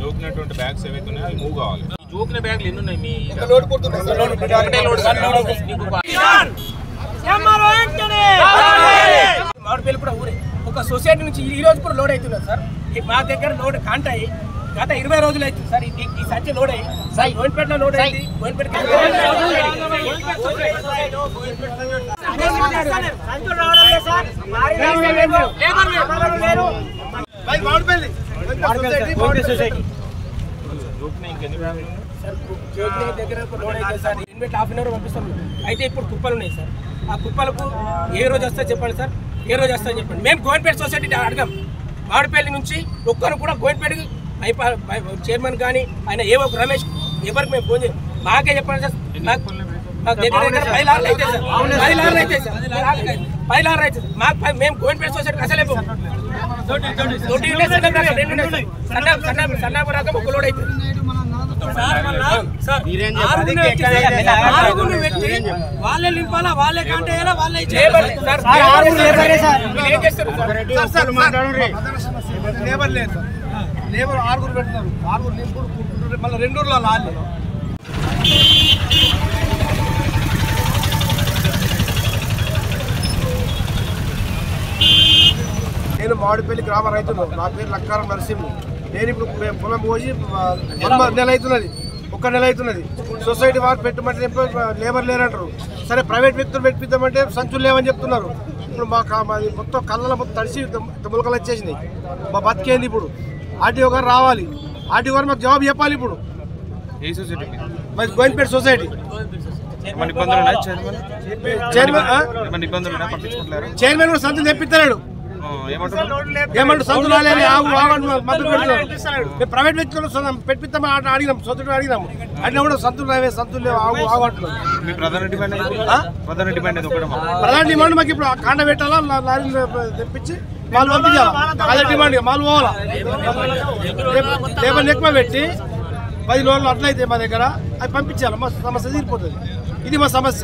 జోకినటువంటి bags ఏవైతే ఉన్నాయో అవి మూవ్ కావాలి. జోకిన బ్యాగ్లు ఎన్ని ఉన్నాయి మీ మామిడిపల్లి కూడా ఊరే ఒక సొసైటీ నుంచి ఈ రోజు కూడా లోడ్ అవుతున్నారు సార్. మా దగ్గర లోడ్ కాంటాయి గత 20 రోజులు అవుతుంది సార్. ఈ సంచి లోడ్ అయ్యి సార్ గోవిందపేటలో లోడ్ అయింది. హాఫ్ అన్ అవర్ పంపిస్తాం. అయితే ఇప్పుడు కుప్పలు ఉన్నాయి సార్. ఆ కుప్పలకు ఏ రోజు వస్తా చెప్పండి సార్, ఏ రోజు వస్తా చెప్పండి. మేము గోవిందపేట సొసైటీ అడగాం. మామిడిపల్లి నుంచి ఒక్కరు కూడా గోవిందపేటకి చైర్మన్ కానీ ఆయన ఏవో రమేష్ ఎవరికి మేము ఫోన్ చేయం. మాకే చెప్పండి సార్. మాకు దగ్గర 10 లారీలు అయితే సార్, 10 లారీలు అయితే సార్, 10 లారీలు అయితే మాకు మేము గోవిందపేట సొసైటీకి అసలే సన్నాపు రకం ఒక లోడ్ అవుతుంది. వాళ్ళే నింపాలా, వాళ్ళే కాంటే వాళ్ళే లేబర్ లేదు సార్. లేబర్ 6 పెడుతున్నారు. 6 నింపుడు మళ్ళీ 2 ఊర్లో లాలి. నేను మామిడిపల్లి గ్రామ రైతులు. నా పేరు లక్కారం నరసింహ. నేను ఇప్పుడు పొలం పోసి 1 నెల అవుతున్నది, 1 నెల అవుతున్నది. సొసైటీ వారు పెట్టమంటే లేబర్ లేరంటారు. సరే ప్రైవేట్ వ్యక్తులు పెట్టిద్దామంటే సంచులు లేవని చెప్తున్నారు. ఇప్పుడు మాది మొత్తం కళ్ళలో మొత్తం తడిసి ములకలు వచ్చేసినాయి. మా బతికేంది ఇప్పుడు. ఆర్టీఓ గారు రావాలి. ఆర్టీఓ గారు మాకు జవాబు చెప్పాలి. ఇప్పుడు మాది గోవిందపేట సొసైటీ చైర్మన్ కూడా సంచులు తెప్పిస్తున్నాడు. ఏమంటారు సంచులు రాలేని మద్దతు పెడుతున్నారు. మేము ప్రైవేట్ వ్యక్తులు పెట్టిస్తామని అడిగినాం, సొసైటీ అడిగినాము. అడిగినా కూడా సంతులు రావే, సంతులు లేవు, ఆగు అంటున్నారు. ప్రధాన డిమాండ్ మాకు ఇప్పుడు కాండ పెట్టాలా, లారీలు తెప్పించి మాలు పంపించాలా. అదే డిమాండ్. మాలు పోవాలా, లేబర్ ఎక్కువ పెట్టి 10 రోజులు అట్లయితే మా దగ్గర అవి పంపించాలి. మా సమస్య తీరిపోతుంది. ఇది మా సమస్య.